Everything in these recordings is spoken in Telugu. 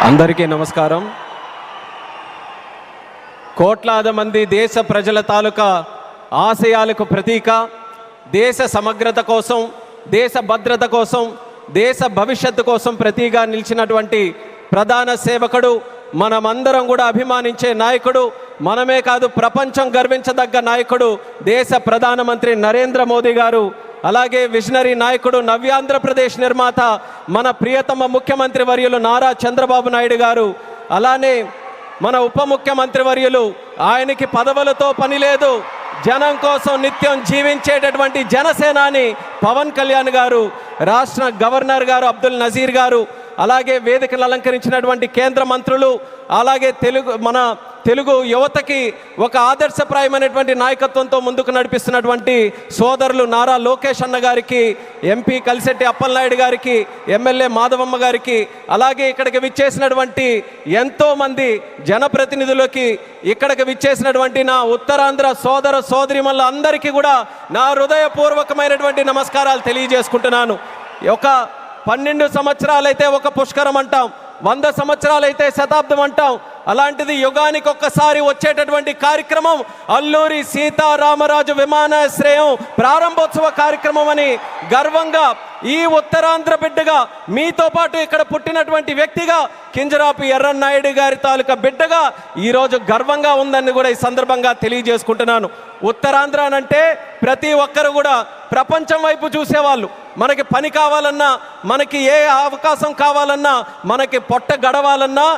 అందరికీ నమస్కారం. కోట్లాది మంది దేశ ప్రజల తాలూకా ఆశయాలకు ప్రతీక, దేశ సమగ్రత కోసం, దేశ భద్రత కోసం, దేశ భవిష్యత్తు కోసం ప్రతీగా నిలిచినటువంటి ప్రధాన సేవకుడు, మనమందరం కూడా అభిమానించే నాయకుడు, మనమే కాదు ప్రపంచం గర్వించదగ్గ నాయకుడు దేశ ప్రధానమంత్రి నరేంద్ర మోదీ గారు. అలాగే విజనరీ నాయకుడు, నవ్యాంధ్రప్రదేశ్ నిర్మాత మన ప్రియతమ ముఖ్యమంత్రి వర్యులు నారా చంద్రబాబు నాయుడు గారు. అలానే మన ఉప ముఖ్యమంత్రి వర్యులు, ఆయనకి పదవులతో పని లేదు, జనం కోసం నిత్యం జీవించేటటువంటి జనసేనాని పవన్ కళ్యాణ్ గారు, రాష్ట్ర గవర్నర్ గారు అబ్దుల్ నజీర్ గారు, అలాగే వేదికలు అలంకరించినటువంటి కేంద్ర మంత్రులు, అలాగే మన తెలుగు యువతకి ఒక ఆదర్శప్రాయమైనటువంటి నాయకత్వంతో ముందుకు నడిపిస్తున్నటువంటి సోదరులు నారా లోకేష్ అన్న గారికి, ఎంపీ కలిశెట్టి అప్పలనాయుడు గారికి, ఎమ్మెల్యే మాధవమ్మ గారికి, అలాగే ఇక్కడికి విచ్చేసినటువంటి ఎంతోమంది జనప్రతినిధులకి, ఇక్కడికి విచ్చేసినటువంటి నా ఉత్తరాంధ్ర సోదర సోదరిమల్ల అందరికీ కూడా నా హృదయపూర్వకమైనటువంటి నమస్కారాలు తెలియజేసుకుంటున్నాను. ఒక 12 సంవత్సరాలైతే ఒక పుష్కరం అంటాం, 100 సంవత్సరాలైతే శతాబ్దం అంటాం. అలాంటిది యుగానికి ఒక్కసారి వచ్చేటటువంటి కార్యక్రమం అల్లూరి సీతారామరాజు విమానాశ్రయం ప్రారంభోత్సవ కార్యక్రమం అని గర్వంగా, ఈ ఉత్తరాంధ్ర బిడ్డగా, మీతో పాటు ఇక్కడ పుట్టినటువంటి వ్యక్తిగా, కింజరాపు ఎర్రన్నాయుడు గారి తాలూకా బిడ్డగా ఈరోజు గర్వంగా ఉందని కూడా ఈ సందర్భంగా తెలియజేసుకుంటున్నాను. ఉత్తరాంధ్ర అంటే ప్రతి ఒక్కరు కూడా ప్రపంచం వైపు చూసేవాళ్ళు. మనకి పని కావాలన్నా, మనకి ఏ అవకాశం కావాలన్నా, మనకి పొట్ట గడవాలన్నా,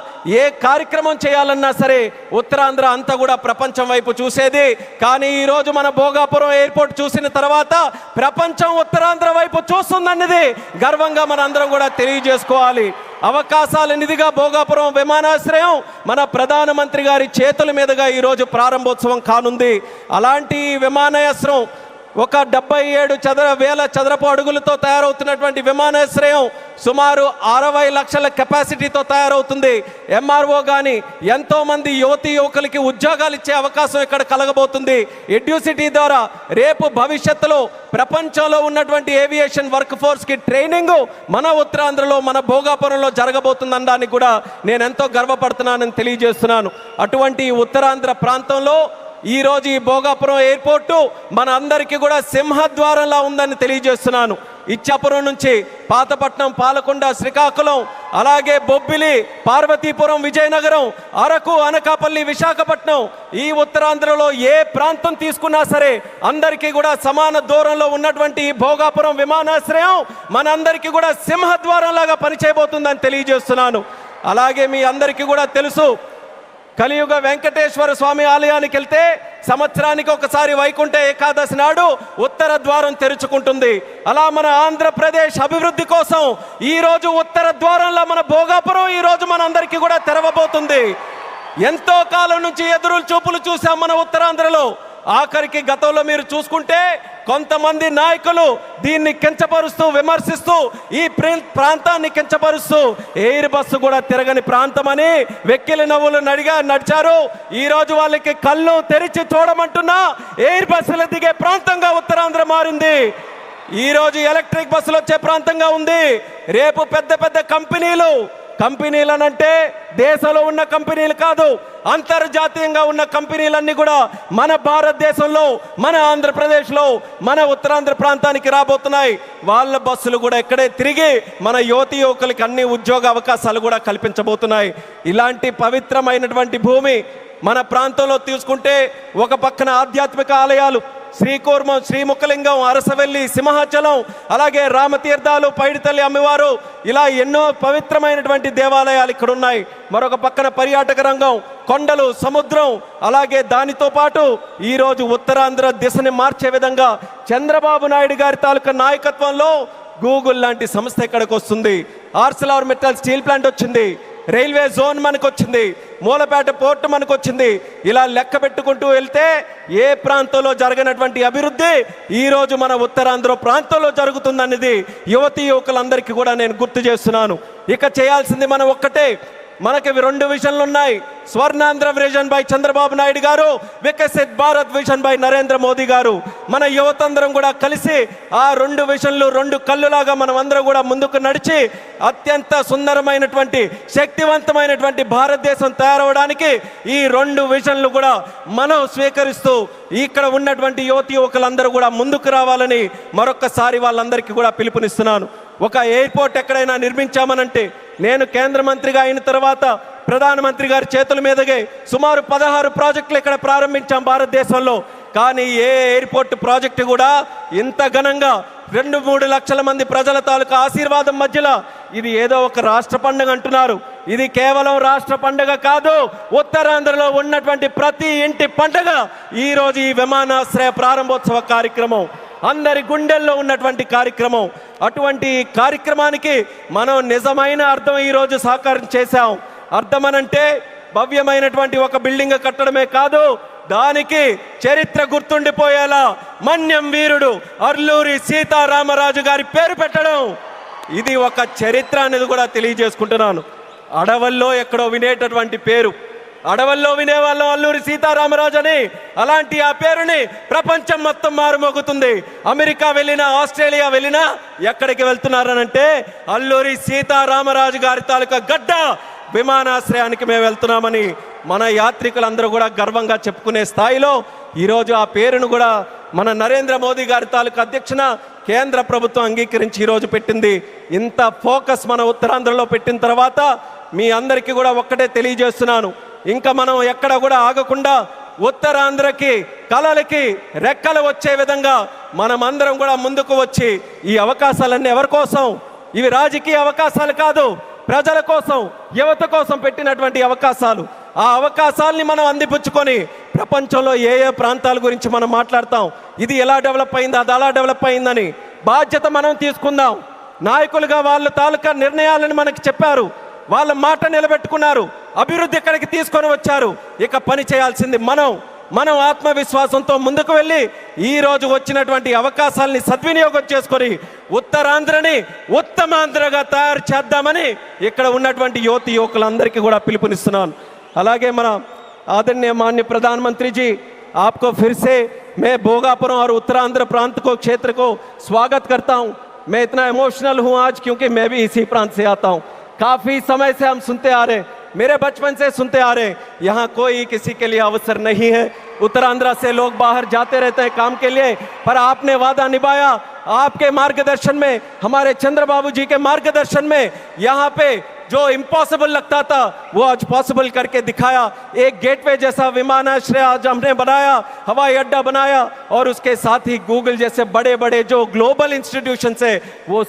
ఏ కార్యక్రమం చేయాలన్నా సరే ఉత్తరాంధ్ర అంతా కూడా ప్రపంచం వైపు చూసేది. కానీ ఈరోజు మన భోగాపురం ఎయిర్పోర్ట్ చూసిన తర్వాత ప్రపంచం ఉత్తరాంధ్ర వైపు చూస్తుందన్నది గర్వంగా మనందరం కూడా తెలియజేసుకోవాలి. అవకాశాల నిధిగా భోగాపురం విమానాశ్రయం మన ప్రధానమంత్రి గారి చేతుల మీదుగా ఈరోజు ప్రారంభోత్సవం కానుంది. అలాంటి విమానాశ్రయం ఒక 77,000 చదరపు అడుగులతో తయారవుతున్నటువంటి విమానాశ్రయం సుమారు 60 లక్షల కెపాసిటీతో తయారవుతుంది. ఎంఆర్ఓ కానీ ఎంతోమంది యువతీ యువకులకి ఉద్యోగాలు ఇచ్చే అవకాశం ఇక్కడ కలగబోతుంది. ఎడ్యూసిటీ ద్వారా రేపు భవిష్యత్తులో ప్రపంచంలో ఉన్నటువంటి ఏవియేషన్ వర్క్ ఫోర్స్కి ట్రైనింగ్ మన ఉత్తరాంధ్రలో, మన భోగాపురంలో జరగబోతుందనడానికి కూడా నేను ఎంతో గర్వపడుతున్నానని తెలియజేస్తున్నాను. అటువంటి ఉత్తరాంధ్ర ప్రాంతంలో ఈరోజు ఈ భోగాపురం ఎయిర్పోర్టు మన అందరికీ కూడా సింహద్వారంలా ఉందని తెలియజేస్తున్నాను. ఇచ్చాపురం నుంచి పాతపట్నం, పాలకొండ, శ్రీకాకుళం, అలాగే బొబ్బిలి, పార్వతీపురం, విజయనగరం, అరకు, అనకాపల్లి, విశాఖపట్నం, ఈ ఉత్తరాంధ్రలో ఏ ప్రాంతం తీసుకున్నా సరే అందరికీ కూడా సమాన దూరంలో ఉన్నటువంటి ఈ భోగాపురం విమానాశ్రయం మనందరికీ కూడా సింహద్వారంలాగా పనిచేయబోతుందని తెలియజేస్తున్నాను. అలాగే మీ అందరికీ కూడా తెలుసు, కలియుగ వెంకటేశ్వర స్వామి ఆలయానికి వెళ్తే సంవత్సరానికి ఒకసారి వైకుంఠ ఏకాదశి నాడు ఉత్తర ద్వారం తెరుచుకుంటుంది. అలా మన ఆంధ్రప్రదేశ్ అభివృద్ధి కోసం ఈరోజు ఉత్తర ద్వారంలో మన భోగాపురం ఈరోజు మనందరికీ కూడా తెరవబోతుంది. ఎంతో కాలం నుంచి ఎదురు చూపులు చూసాం మన ఉత్తరాంధ్రలో. ఆఖరికి గతంలో మీరు చూసుకుంటే కొంతమంది నాయకులు దీన్ని కించపరుస్తూ, విమర్శిస్తూ, ఈ ప్రాంతాన్ని కించపరుస్తూ ఎయిర్ బస్సు కూడా తిరగని ప్రాంతం అని వెక్కిలి నవ్వులు నడిచారు. ఈరోజు వాళ్ళకి కళ్ళు తెరిచి చూడమంటున్నా ఎయిర్ బస్సులు దిగే ప్రాంతంగా ఉత్తరాంధ్ర మారింది. ఈరోజు ఎలక్ట్రిక్ బస్సులు వచ్చే ప్రాంతంగా ఉంది. రేపు పెద్ద పెద్ద కంపెనీలనంటే దేశంలో ఉన్న కంపెనీలు కాదు, అంతర్జాతీయంగా ఉన్న కంపెనీలన్నీ కూడా మన భారతదేశంలో, మన ఆంధ్రప్రదేశ్లో, మన ఉత్తరాంధ్ర ప్రాంతానికి రాబోతున్నాయి. వాళ్ళ బస్సులు కూడా ఇక్కడే తిరిగి మన యువతీ యువకులకి అన్ని ఉద్యోగ అవకాశాలు కూడా కల్పించబోతున్నాయి. ఇలాంటి పవిత్రమైనటువంటి భూమి మన ప్రాంతంలో తీసుకుంటే ఒక పక్కన ఆధ్యాత్మిక ఆలయాలు శ్రీకూర్మం, శ్రీముఖలింగం, అరసవెల్లి, సింహాచలం, అలాగే రామతీర్థాలు, పైడితల్లి అమ్మవారు, ఇలా ఎన్నో పవిత్రమైనటువంటి దేవాలయాలు ఇక్కడ ఉన్నాయి. మరొక పక్కన పర్యాటక రంగం, కొండలు, సముద్రం, అలాగే దానితో పాటు ఈరోజు ఉత్తరాంధ్ర దిశని మార్చే విధంగా చంద్రబాబు నాయుడు గారి తాలూకా నాయకత్వంలో గూగుల్ లాంటి సంస్థ ఇక్కడికి వస్తుంది. ఆర్సెలర్ మిట్టల్ స్టీల్ ప్లాంట్ వచ్చింది, రైల్వే జోన్ మనకు వచ్చింది, మూలపేట పోర్టు మనకు వచ్చింది. ఇలా లెక్క పెట్టుకుంటూ వెళ్తే ఏ ప్రాంతంలో జరగనటువంటి అభివృద్ధి ఈరోజు మన ఉత్తరాంధ్ర ప్రాంతంలో జరుగుతుందనేది యువతీ యువకులందరికీ కూడా నేను గుర్తు చేస్తున్నాను. ఇక చేయాల్సింది మనం ఒక్కటే, మనకి రెండు విజన్లు ఉన్నాయి. స్వర్ణాంధ్ర విజన్ బై చంద్రబాబు నాయుడు గారు, వికసిత్ భారత్ విజన్ బై నరేంద్ర మోదీ గారు. మన యువతందరం కూడా కలిసి ఆ రెండు విజన్లు రెండు కళ్ళులాగా మనం అందరం కూడా ముందుకు నడిచి అత్యంత సుందరమైనటువంటి శక్తివంతమైనటువంటి భారతదేశం తయారవడానికి ఈ రెండు విజన్లు కూడా మనం స్వీకరిస్తూ ఇక్కడ ఉన్నటువంటి యువకులందరూ కూడా ముందుకు రావాలని మరొక్కసారి వాళ్ళందరికీ కూడా పిలుపునిస్తున్నాను. ఒక ఎయిర్పోర్ట్ ఎక్కడైనా నిర్మించామనంటే, నేను కేంద్ర మంత్రిగా అయిన తర్వాత ప్రధానమంత్రి గారి చేతుల మీదగే సుమారు 16 ప్రాజెక్టులు ఇక్కడ ప్రారంభించాం భారతదేశంలో. కానీ ఏ ఎయిర్పోర్ట్ ప్రాజెక్టు కూడా ఇంత ఘనంగా 2-3 లక్షల మంది ప్రజల తాలూకా ఆశీర్వాదం మధ్యలో ఇది ఏదో ఒక రాష్ట్ర పండుగ అంటున్నారు. ఇది కేవలం రాష్ట్ర పండుగ కాదు, ఉత్తరాంధ్రలో ఉన్నటువంటి ప్రతి ఇంటి పండుగ ఈరోజు ఈ విమానాశ్రయ ప్రారంభోత్సవ కార్యక్రమం, అందరి గుండెల్లో ఉన్నటువంటి కార్యక్రమం. అటువంటి కార్యక్రమానికి మనం నిజమైన అర్థం ఈరోజు సాకారం చేశాం. అర్థమనంటే భవ్యమైనటువంటి ఒక బిల్డింగ్ కట్టడమే కాదు, దానికి చరిత్ర గుర్తుండిపోయేలా మన్యం వీరుడు అల్లూరి సీతారామరాజు గారి పేరు పెట్టడం, ఇది ఒక చరిత్ర అనేది కూడా తెలియజేసుకుంటున్నాను. అడవుల్లో ఎక్కడో వినేటటువంటి పేరు, అడవుల్లో వినేవాళ్ళం అల్లూరి సీతారామరాజు అని. అలాంటి ఆ పేరుని ప్రపంచం మొత్తం మారుమోగుతుంది. అమెరికా వెళ్ళినా, ఆస్ట్రేలియా వెళ్ళినా ఎక్కడికి వెళ్తున్నారనంటే అల్లూరి సీతారామరాజు గారి తాలూకా గడ్డ విమానాశ్రయానికి మేము వెళ్తున్నామని మన యాత్రికులందరూ కూడా గర్వంగా చెప్పుకునే స్థాయిలో ఈరోజు ఆ పేరును కూడా మన నరేంద్ర మోదీ గారి తాలూకా అధ్యక్షన కేంద్ర ప్రభుత్వం అంగీకరించి ఈరోజు పెట్టింది. ఇంత ఫోకస్ మన ఉత్తరాంధ్రలో పెట్టిన తర్వాత మీ అందరికీ కూడా ఒక్కటే తెలియజేస్తున్నాను, ఇంకా మనం ఎక్కడ కూడా ఆగకుండా ఉత్తరాంధ్రకి కళలకి రెక్కలు వచ్చే విధంగా మనం అందరం కూడా ముందుకు వచ్చి ఈ అవకాశాలన్నీ ఎవరి కోసం? ఇవి రాజకీయ అవకాశాలు కాదు, ప్రజల కోసం, యువత కోసం పెట్టినటువంటి అవకాశాలు. ఆ అవకాశాలని మనం అందిపుచ్చుకొని ప్రపంచంలో ఏ ఏ ప్రాంతాల గురించి మనం మాట్లాడతాం, ఇది ఎలా డెవలప్ అయింది, అది అలా డెవలప్ అయిందని బాధ్యత మనం తీసుకుందాం. నాయకులుగా వాళ్ళ తాలూకా నిర్ణయాలను మనకి చెప్పారు, వాళ్ళ మాట నిలబెట్టుకున్నారు, అభివృద్ధి ఇక్కడికి తీసుకొని వచ్చారు. ఇక పని చేయాల్సింది మనం ఆత్మవిశ్వాసంతో ముందుకు వెళ్ళి ఈరోజు వచ్చినటువంటి అవకాశాలని సద్వినియోగం చేసుకొని ఉత్తరాంధ్రని ఉత్తమాంధ్రగా తయారు చేద్దామని ఇక్కడ ఉన్నటువంటి యువకులందరికీ కూడా పిలుపునిస్తున్నాను. అలాగే మన आदरणीय माननीय प्रधानमंत्री जी, आपको फिर से मैं भोगापुरम और उत्तरांध्र प्रांत को क्षेत्र को स्वागत करता हूं. मैं इतना इमोशनल हूं आज क्योंकि मैं भी इसी प्रांत से आता हूं. काफ़ी समय से हम सुनते आ रहे, मेरे बचपन से सुनते आ रहे, यहाँ कोई किसी के लिए अवसर नहीं है. उत्तरांध्र से लोग बाहर जाते रहते हैं काम के लिए, पर आपने वादा निभाया. आपके मार्गदर्शन में, हमारे चंद्रबाबू जी के मार्गदर्शन में यहाँ पे जो इम्पॉसिबल लगता था वो आज पॉसिबल करके दिखाया. एक गेटवे जैसा विमानाश्रय आज हमने बनाया, हवाई अड्डा बनाया, और उसके साथ ही गूगल जैसे बड़े बड़े जो ग्लोबल इंस्टीट्यूशन है वो